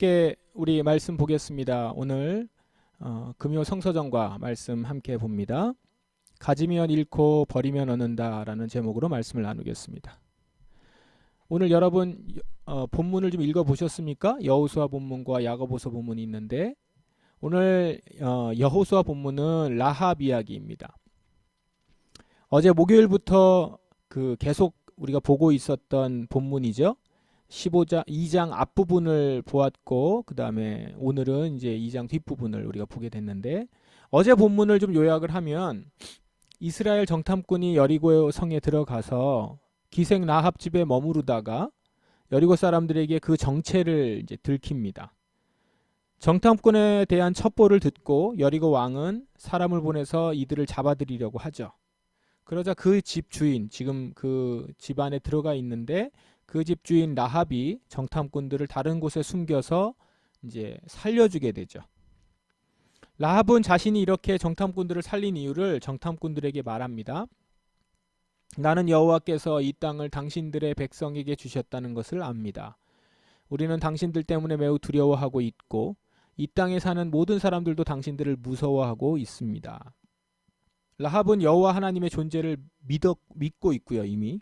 함께 우리 말씀 보겠습니다. 오늘 금요 성서정과 말씀 함께 봅니다. 가지면 잃고 버리면 얻는다 라는 제목으로 말씀을 나누겠습니다. 오늘 여러분 본문을 좀 읽어보셨습니까? 여호수아 본문과 야고보서 본문이 있는데 오늘 여호수아 본문은 라합 이야기입니다. 어제 목요일부터 계속 우리가 보고 있었던 본문이죠. 15장 2장 앞부분을 보았고 그 다음에 오늘은 이제 2장 뒷부분을 우리가 보게 됐는데 어제 본문을 좀 요약을 하면 이스라엘 정탐꾼이 여리고 성에 들어가서 기생 라합 집에 머무르다가 여리고 사람들에게 그 정체를 이제 들킵니다. 정탐꾼에 대한 첩보를 듣고 여리고 왕은 사람을 보내서 이들을 잡아들이려고 하죠. 그러자 그 집 주인, 지금 그 집 안에 들어가 있는데 그 집 주인 라합이 정탐꾼들을 다른 곳에 숨겨서 이제 살려주게 되죠. 라합은 자신이 이렇게 정탐꾼들을 살린 이유를 정탐꾼들에게 말합니다. 나는 여호와께서 이 땅을 당신들의 백성에게 주셨다는 것을 압니다. 우리는 당신들 때문에 매우 두려워하고 있고 이 땅에 사는 모든 사람들도 당신들을 무서워하고 있습니다. 라합은 여호와 하나님의 존재를 믿고 있고요. 이미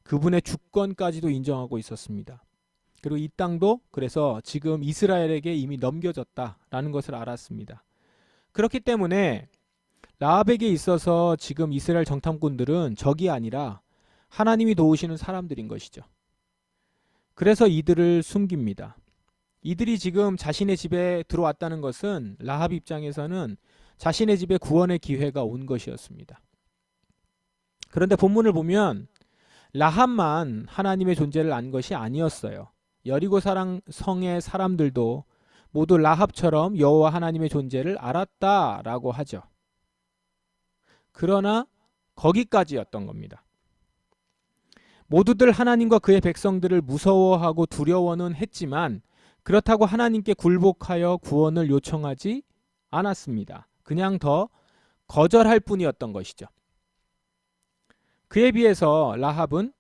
그분의 주권까지도 인정하고 있었습니다. 그리고 이 땅도 그래서 지금 이스라엘에게 이미 넘겨졌다라는 것을 알았습니다. 그렇기 때문에 라합에게 있어서 지금 이스라엘 정탐꾼들은 적이 아니라 하나님이 도우시는 사람들인 것이죠. 그래서 이들을 숨깁니다. 이들이 지금 자신의 집에 들어왔다는 것은 라합 입장에서는 자신의 집에 구원의 기회가 온 것이었습니다. 그런데 본문을 보면 라합만 하나님의 존재를 안 것이 아니었어요. 여리고 성의 사람들도 모두 라합처럼 여호와 하나님의 존재를 알았다라고 하죠. 그러나 거기까지였던 겁니다. 모두들 하나님과 그의 백성들을 무서워하고 두려워는 했지만 그렇다고 하나님께 굴복하여 구원을 요청하지 않았습니다. 그냥 더 거절할 뿐이었던 것이죠. 그에 비해서 라합은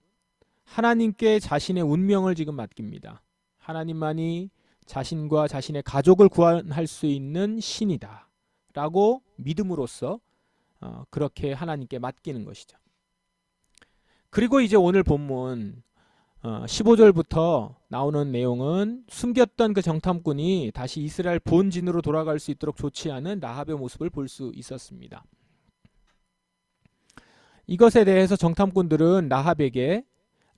하나님께 자신의 운명을 지금 맡깁니다. 하나님만이 자신과 자신의 가족을 구원할 수 있는 신이다 라고 믿음으로써 그렇게 하나님께 맡기는 것이죠. 그리고 이제 오늘 본문 15절부터 나오는 내용은 숨겼던 그 정탐꾼이 다시 이스라엘 본진으로 돌아갈 수 있도록 좋지 않은 라합의 모습을 볼 수 있었습니다. 이것에 대해서 정탐꾼들은 라합에게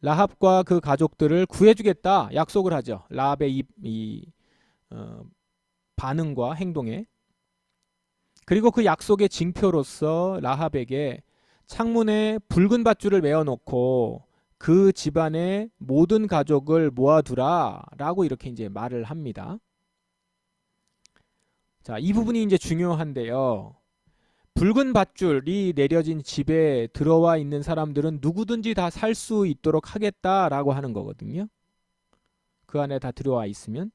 라합과 그 가족들을 구해주겠다 약속을 하죠. 라합의 반응과 행동에. 그리고 그 약속의 징표로서 라합에게 창문에 붉은 밧줄을 메어놓고 그 집안의 모든 가족을 모아두라 라고 이렇게 이제 말을 합니다. 자, 이 부분이 이제 중요한데요. 붉은 밧줄이 내려진 집에 들어와 있는 사람들은 누구든지 다 살 수 있도록 하겠다라고 하는 거거든요. 그 안에 다 들어와 있으면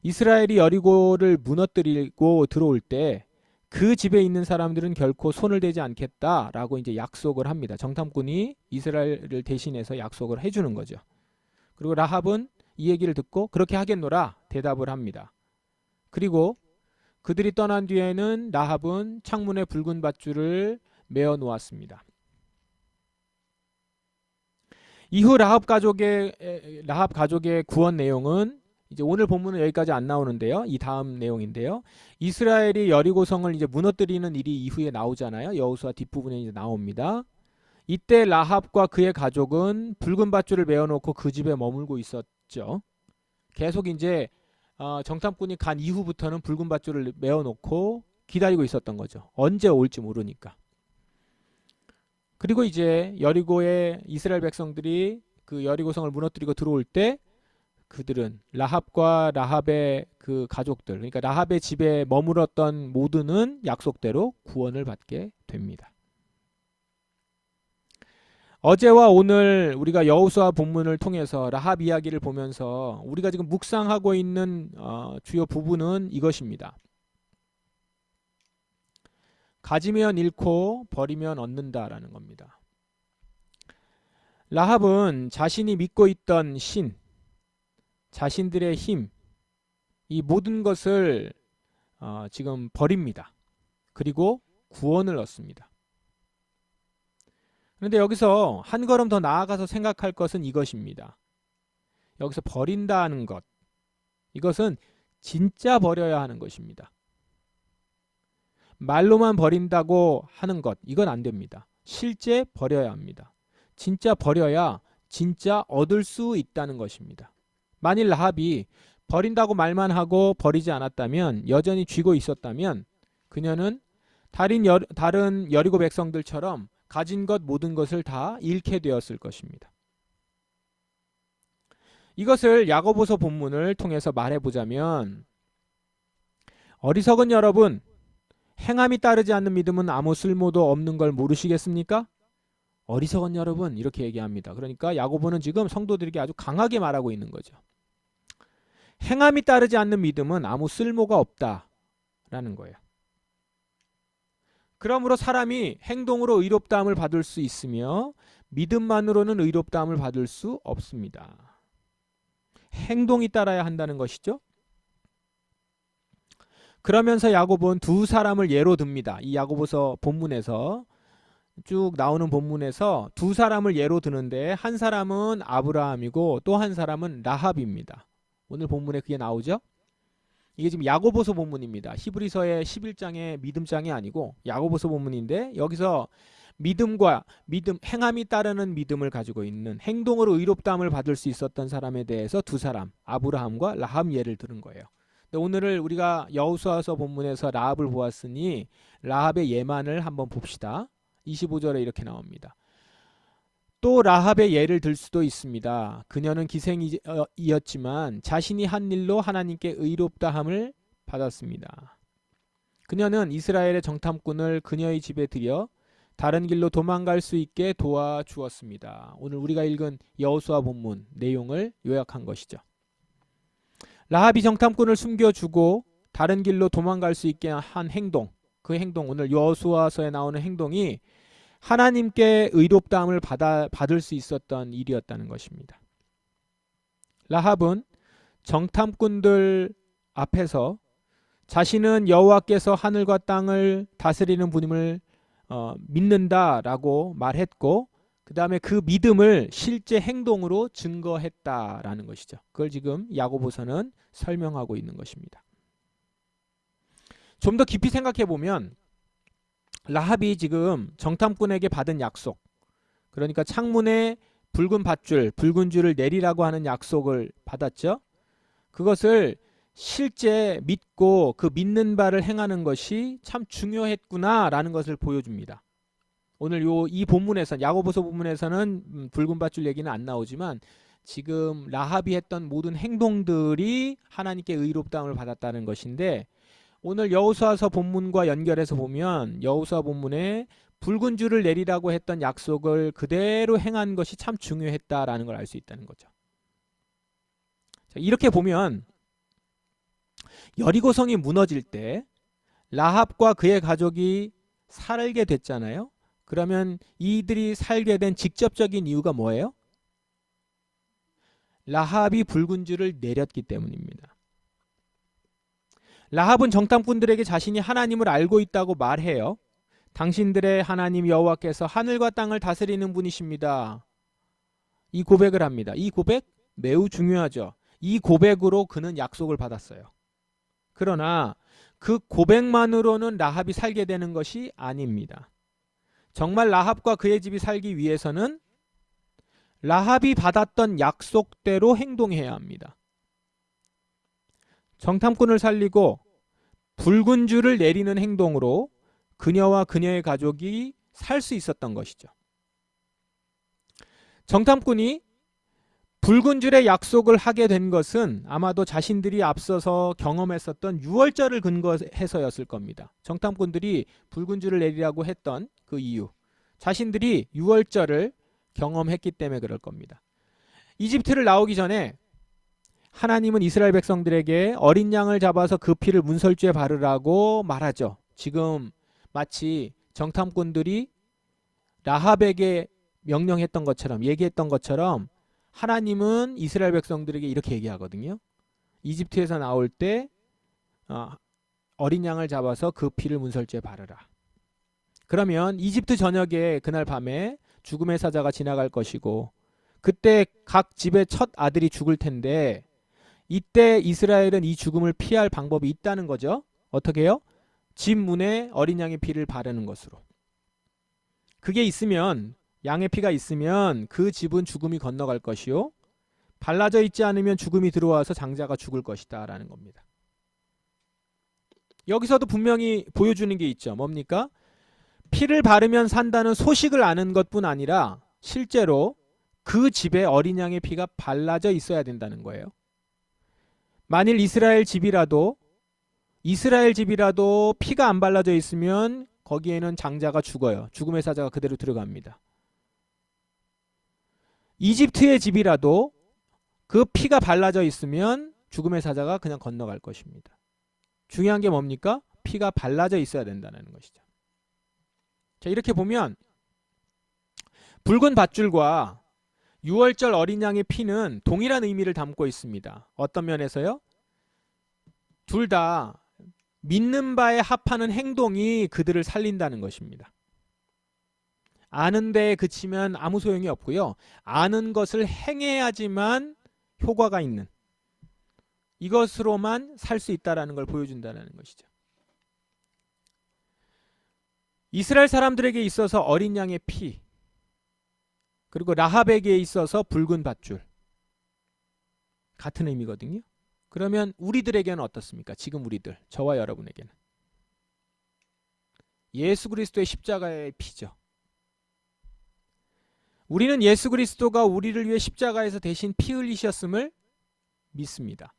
이스라엘이 여리고를 무너뜨리고 들어올 때 그 집에 있는 사람들은 결코 손을 대지 않겠다라고 이제 약속을 합니다. 정탐꾼이 이스라엘을 대신해서 약속을 해주는 거죠. 그리고 라합은 이 얘기를 듣고 그렇게 하겠노라 대답을 합니다. 그리고 그들이 떠난 뒤에는 라합은 창문에 붉은 밧줄을 메어 놓았습니다. 이후 라합 가족의 구원 내용은 이제 오늘 본문은 여기까지 안 나오는데요. 이 다음 내용인데요. 이스라엘이 여리고성을 이제 무너뜨리는 일이 이후에 나오잖아요. 여호수아 뒷부분에 이제 나옵니다. 이때 라합과 그의 가족은 붉은 밧줄을 메어 놓고 그 집에 머물고 있었죠. 계속 이제 정탐꾼이 간 이후부터는 붉은 밧줄을 메어놓고 기다리고 있었던 거죠. 언제 올지 모르니까. 그리고 이제 여리고의 이스라엘 백성들이 그 여리고성을 무너뜨리고 들어올 때 그들은 라합과 라합의 그 가족들, 그러니까 라합의 집에 머물었던 모두는 약속대로 구원을 받게 됩니다. 어제와 오늘 우리가 여호수아 본문을 통해서 라합 이야기를 보면서 우리가 지금 묵상하고 있는 주요 부분은 이것입니다. 가지면 잃고 버리면 얻는다라는 겁니다. 라합은 자신이 믿고 있던 신, 자신들의 힘, 이 모든 것을 지금 버립니다. 그리고 구원을 얻습니다. 그런데 여기서 한 걸음 더 나아가서 생각할 것은 이것입니다. 여기서 버린다는 것, 이것은 진짜 버려야 하는 것입니다. 말로만 버린다고 하는 것, 이건 안 됩니다. 실제 버려야 합니다. 진짜 버려야 진짜 얻을 수 있다는 것입니다. 만일 라합이 버린다고 말만 하고 버리지 않았다면, 여전히 쥐고 있었다면 그녀는 다른 여리고 백성들처럼 가진 것 모든 것을 다 잃게 되었을 것입니다. 이것을 야고보서 본문을 통해서 말해보자면, 어리석은 여러분, 행함이 따르지 않는 믿음은 아무 쓸모도 없는 걸 모르시겠습니까? 어리석은 여러분, 이렇게 얘기합니다. 그러니까 야고보는 지금 성도들에게 아주 강하게 말하고 있는 거죠. 행함이 따르지 않는 믿음은 아무 쓸모가 없다라는 거예요. 그러므로 사람이 행동으로 의롭다함을 받을 수 있으며 믿음만으로는 의롭다함을 받을 수 없습니다. 행동이 따라야 한다는 것이죠. 그러면서 야고보는 두 사람을 예로 듭니다. 이 야고보서 본문에서 쭉 나오는 본문에서 두 사람을 예로 드는데, 한 사람은 아브라함이고 또 한 사람은 라합입니다. 오늘 본문에 그게 나오죠. 이게 지금 야고보서 본문입니다. 히브리서의 11장의 믿음장이 아니고 야고보서 본문인데, 여기서 믿음과 행함이 따르는 믿음을 가지고 있는, 행동으로 의롭다함을 받을 수 있었던 사람에 대해서 두 사람, 아브라함과 라합 예를 들은 거예요. 근데 오늘을 우리가 여호수아서 본문에서 라합을 보았으니 라합의 예만을 한번 봅시다. 25절에 이렇게 나옵니다. 또 라합의 예를 들 수도 있습니다. 그녀는 기생이었지만 자신이 한 일로 하나님께 의롭다함을 받았습니다. 그녀는 이스라엘의 정탐꾼을 그녀의 집에 들여 다른 길로 도망갈 수 있게 도와주었습니다. 오늘 우리가 읽은 여호수아 본문 내용을 요약한 것이죠. 라합이 정탐꾼을 숨겨주고 다른 길로 도망갈 수 있게 한 행동, 그 행동, 오늘 여호수아서에 나오는 행동이 하나님께 의롭다함을 받을 수 있었던 일이었다는 것입니다. 라합은 정탐꾼들 앞에서 자신은 여호와께서 하늘과 땅을 다스리는 분임을 믿는다라고 말했고, 그 다음에 그 믿음을 실제 행동으로 증거했다라는 것이죠. 그걸 지금 야고보서는 설명하고 있는 것입니다. 좀 더 깊이 생각해 보면, 라합이 지금 정탐꾼에게 받은 약속, 그러니까 창문에 붉은 줄을 내리라고 하는 약속을 받았죠. 그것을 실제 믿고 그 믿는 바를 행하는 것이 참 중요했구나라는 것을 보여줍니다. 오늘 이 본문에서, 야고보서 본문에서는 붉은 밧줄 얘기는 안 나오지만 지금 라합이 했던 모든 행동들이 하나님께 의롭다함을 받았다는 것인데, 오늘 여호수아서 본문과 연결해서 보면 여호수아 본문에 붉은 줄을 내리라고 했던 약속을 그대로 행한 것이 참 중요했다라는 걸 알 수 있다는 거죠. 자, 이렇게 보면 여리고성이 무너질 때 라합과 그의 가족이 살게 됐잖아요. 그러면 이들이 살게 된 직접적인 이유가 뭐예요? 라합이 붉은 줄을 내렸기 때문입니다. 라합은 정탐꾼들에게 자신이 하나님을 알고 있다고 말해요. 당신들의 하나님 여호와께서 하늘과 땅을 다스리는 분이십니다. 이 고백을 합니다. 이 고백 매우 중요하죠. 이 고백으로 그는 약속을 받았어요. 그러나 그 고백만으로는 라합이 살게 되는 것이 아닙니다. 정말 라합과 그의 집이 살기 위해서는 라합이 받았던 약속대로 행동해야 합니다. 정탐꾼을 살리고 붉은 줄을 내리는 행동으로 그녀와 그녀의 가족이 살 수 있었던 것이죠. 정탐꾼이 붉은 줄의 약속을 하게 된 것은 아마도 자신들이 앞서서 경험했었던 유월절을 근거해서였을 겁니다. 정탐꾼들이 붉은 줄을 내리라고 했던 그 이유, 자신들이 유월절을 경험했기 때문에 그럴 겁니다. 이집트를 나오기 전에 하나님은 이스라엘 백성들에게 어린 양을 잡아서 그 피를 문설주에 바르라고 말하죠. 지금 마치 정탐꾼들이 라합에게 명령했던 것처럼, 얘기했던 것처럼 하나님은 이스라엘 백성들에게 이렇게 얘기하거든요. 이집트에서 나올 때 어린 양을 잡아서 그 피를 문설주에 바르라. 그러면 이집트 전역에 그날 밤에 죽음의 사자가 지나갈 것이고 그때 각 집의 첫 아들이 죽을 텐데 이때 이스라엘은 이 죽음을 피할 방법이 있다는 거죠. 어떻게 해요? 집 문에 어린 양의 피를 바르는 것으로. 그게 있으면, 양의 피가 있으면 그 집은 죽음이 건너갈 것이요 발라져 있지 않으면 죽음이 들어와서 장자가 죽을 것이다 라는 겁니다. 여기서도 분명히 보여주는 게 있죠. 뭡니까? 피를 바르면 산다는 소식을 아는 것뿐 아니라 실제로 그 집에 어린 양의 피가 발라져 있어야 된다는 거예요. 만일 이스라엘 집이라도 피가 안 발라져 있으면 거기에는 장자가 죽어요. 죽음의 사자가 그대로 들어갑니다. 이집트의 집이라도 그 피가 발라져 있으면 죽음의 사자가 그냥 건너갈 것입니다. 중요한 게 뭡니까? 피가 발라져 있어야 된다는 것이죠. 자, 이렇게 보면 붉은 밧줄과 유월절 어린 양의 피는 동일한 의미를 담고 있습니다. 어떤 면에서요? 둘 다 믿는 바에 합하는 행동이 그들을 살린다는 것입니다. 아는 데에 그치면 아무 소용이 없고요. 아는 것을 행해야지만 효과가 있는, 이것으로만 살 수 있다는 걸 보여준다는 것이죠. 이스라엘 사람들에게 있어서 어린 양의 피, 그리고 라합에게 있어서 붉은 밧줄, 같은 의미거든요. 그러면 우리들에게는 어떻습니까? 지금 우리들, 저와 여러분에게는 예수 그리스도의 십자가의 피죠. 우리는 예수 그리스도가 우리를 위해 십자가에서 대신 피 흘리셨음을 믿습니다.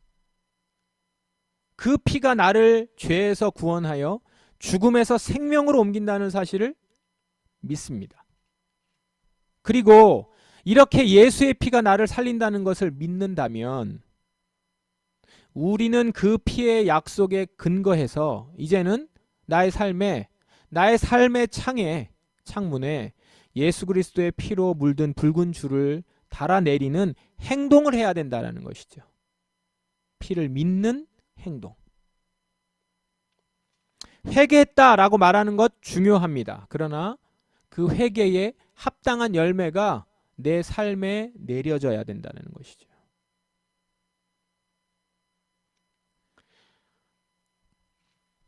그 피가 나를 죄에서 구원하여 죽음에서 생명으로 옮긴다는 사실을 믿습니다. 그리고 이렇게 예수의 피가 나를 살린다는 것을 믿는다면 우리는 그 피의 약속에 근거해서 이제는 나의 삶의 창문에 예수 그리스도의 피로 물든 붉은 줄을 달아내리는 행동을 해야 된다는 것이죠. 피를 믿는 행동. 회개했다라고 말하는 것 중요합니다. 그러나 그 회개에 합당한 열매가 내 삶에 내려져야 된다는 것이죠.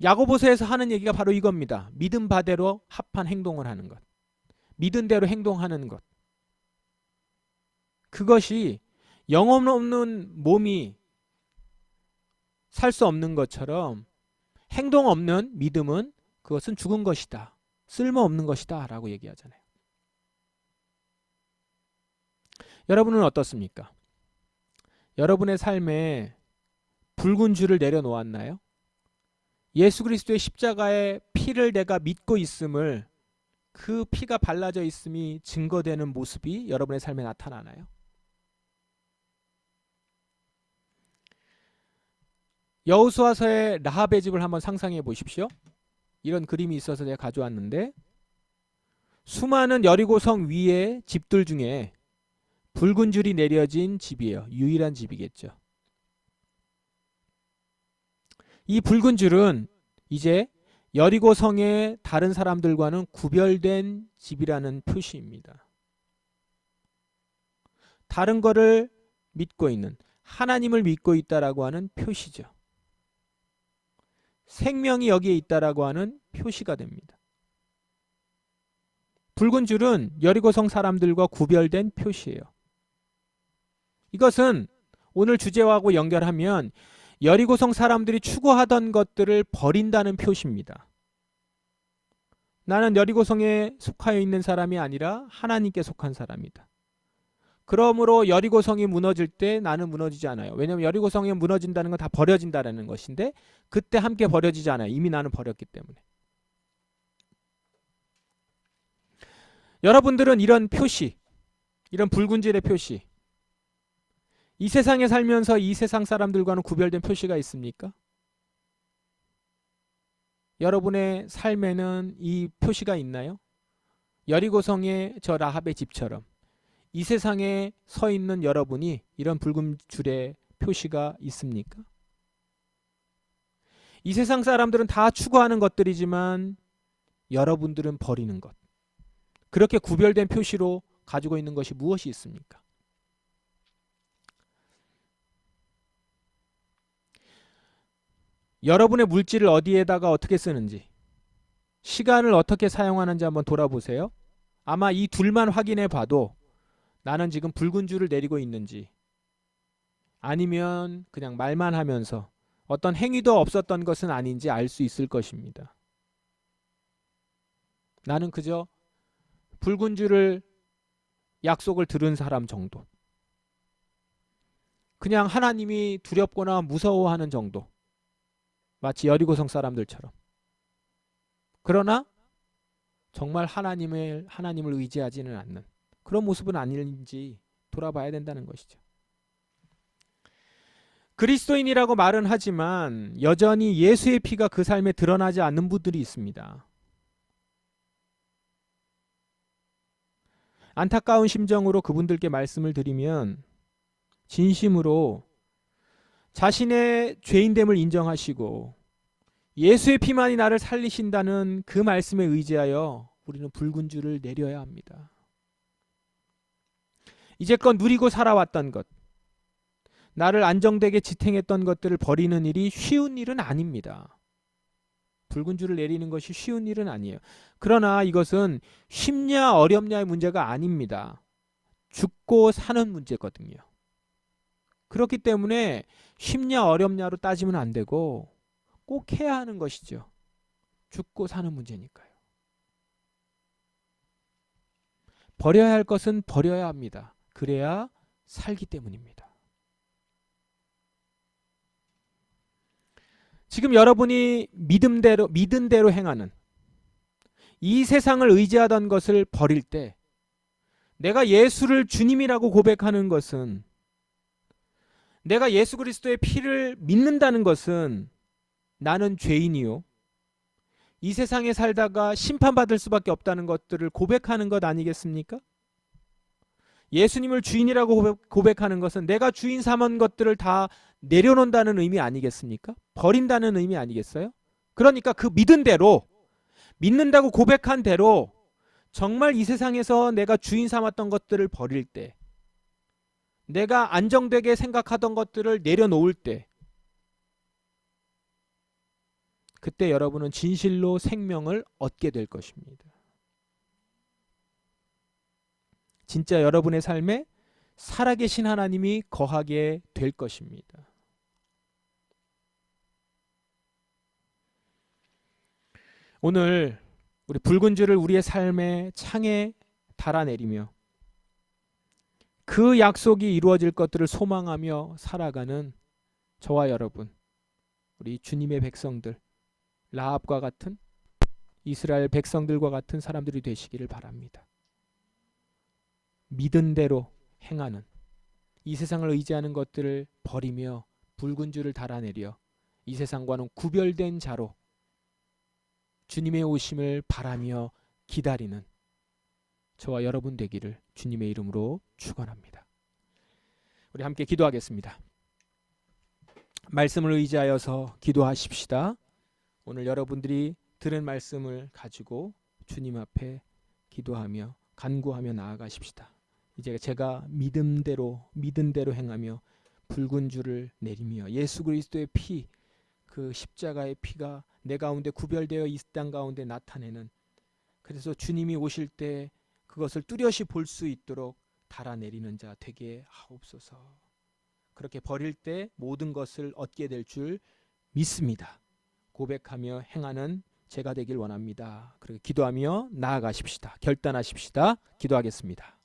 야고보서에서 하는 얘기가 바로 이겁니다. 믿은 바대로 합한 행동을 하는 것. 믿은 대로 행동하는 것. 그것이 영혼 없는 몸이 살 수 없는 것처럼 행동 없는 믿음은 그것은 죽은 것이다. 쓸모없는 것이다 라고 얘기하잖아요. 여러분은 어떻습니까? 여러분의 삶에 붉은 줄을 내려놓았나요? 예수 그리스도의 십자가의 피를 내가 믿고 있음을, 그 피가 발라져 있음이 증거되는 모습이 여러분의 삶에 나타나나요? 여호수아서의 라합의 집을 한번 상상해 보십시오. 이런 그림이 있어서 제가 가져왔는데, 수많은 여리고성 위에 집들 중에 붉은 줄이 내려진 집이에요. 유일한 집이겠죠. 이 붉은 줄은 이제 여리고성의 다른 사람들과는 구별된 집이라는 표시입니다. 다른 거를 믿고 있는, 하나님을 믿고 있다라고 하는 표시죠. 생명이 여기에 있다라고 하는 표시가 됩니다. 붉은 줄은 여리고성 사람들과 구별된 표시예요. 이것은 오늘 주제와하고 연결하면 여리고성 사람들이 추구하던 것들을 버린다는 표시입니다. 나는 여리고성에 속하여 있는 사람이 아니라 하나님께 속한 사람이다. 그러므로 여리고성이 무너질 때 나는 무너지지 않아요. 왜냐하면 여리고성이 무너진다는 건 다 버려진다는 것인데 그때 함께 버려지지 않아요. 이미 나는 버렸기 때문에. 여러분들은 이런 표시, 이런 붉은 줄의 표시, 이 세상에 살면서 이 세상 사람들과는 구별된 표시가 있습니까? 여러분의 삶에는 이 표시가 있나요? 여리고성의 저 라합의 집처럼 이 세상에 서 있는 여러분이 이런 붉은 줄의 표시가 있습니까? 이 세상 사람들은 다 추구하는 것들이지만 여러분들은 버리는 것. 그렇게 구별된 표시로 가지고 있는 것이 무엇이 있습니까? 여러분의 물질을 어디에다가 어떻게 쓰는지, 시간을 어떻게 사용하는지 한번 돌아보세요. 아마 이 둘만 확인해 봐도 나는 지금 붉은 줄을 내리고 있는지, 아니면 그냥 말만 하면서 어떤 행위도 없었던 것은 아닌지 알 수 있을 것입니다. 나는 그저 붉은 줄을 약속을 들은 사람 정도, 그냥 하나님이 두렵거나 무서워하는 정도, 마치 여리고성 사람들처럼. 그러나 정말 하나님을 의지하지는 않는 그런 모습은 아닌지 돌아봐야 된다는 것이죠. 그리스도인이라고 말은 하지만 여전히 예수의 피가 그 삶에 드러나지 않는 분들이 있습니다. 안타까운 심정으로 그분들께 말씀을 드리면 진심으로 자신의 죄인됨을 인정하시고 예수의 피만이 나를 살리신다는 그 말씀에 의지하여 우리는 붉은 줄을 내려야 합니다. 이제껏 누리고 살아왔던 것, 나를 안정되게 지탱했던 것들을 버리는 일이 쉬운 일은 아닙니다. 붉은 줄을 내리는 것이 쉬운 일은 아니에요. 그러나 이것은 쉽냐 어렵냐의 문제가 아닙니다. 죽고 사는 문제거든요. 그렇기 때문에 쉽냐 어렵냐로 따지면 안 되고 꼭 해야 하는 것이죠. 죽고 사는 문제니까요. 버려야 할 것은 버려야 합니다. 그래야 살기 때문입니다. 지금 여러분이 믿은 대로 행하는, 이 세상을 의지하던 것을 버릴 때, 내가 예수를 주님이라고 고백하는 것은, 내가 예수 그리스도의 피를 믿는다는 것은 나는 죄인이요, 이 세상에 살다가 심판받을 수밖에 없다는 것들을 고백하는 것 아니겠습니까? 예수님을 주인이라고 고백하는 것은 내가 주인 삼은 것들을 다 내려놓는다는 의미 아니겠습니까? 버린다는 의미 아니겠어요? 그러니까 그 믿은 대로, 믿는다고 고백한 대로 정말 이 세상에서 내가 주인 삼았던 것들을 버릴 때, 내가 안정되게 생각하던 것들을 내려놓을 때, 그때 여러분은 진실로 생명을 얻게 될 것입니다. 진짜 여러분의 삶에 살아계신 하나님이 거하게 될 것입니다. 오늘 우리 붉은 줄을 우리의 삶의 창에 달아내리며 그 약속이 이루어질 것들을 소망하며 살아가는 저와 여러분, 우리 주님의 백성들, 라합과 같은, 이스라엘 백성들과 같은 사람들이 되시기를 바랍니다. 믿은 대로 행하는, 이 세상을 의지하는 것들을 버리며 붉은 줄을 달아내려 이 세상과는 구별된 자로 주님의 오심을 바라며 기다리는 저와 여러분 되기를 주님의 이름으로 축원합니다. 우리 함께 기도하겠습니다. 말씀을 의지하여서 기도하십시다. 오늘 여러분들이 들은 말씀을 가지고 주님 앞에 기도하며 간구하며 나아가십시다. 이제 제가 믿은 대로 행하며 붉은 줄을 내리며 예수 그리스도의 피, 그 십자가의 피가 내 가운데 구별되어 이 땅 가운데 나타내는, 그래서 주님이 오실 때 그것을 뚜렷이 볼 수 있도록 달아내리는 자 되게 하옵소서. 그렇게 버릴 때 모든 것을 얻게 될 줄 믿습니다. 고백하며 행하는 제가 되길 원합니다. 그렇게 기도하며 나아가십시다. 결단하십시다. 기도하겠습니다.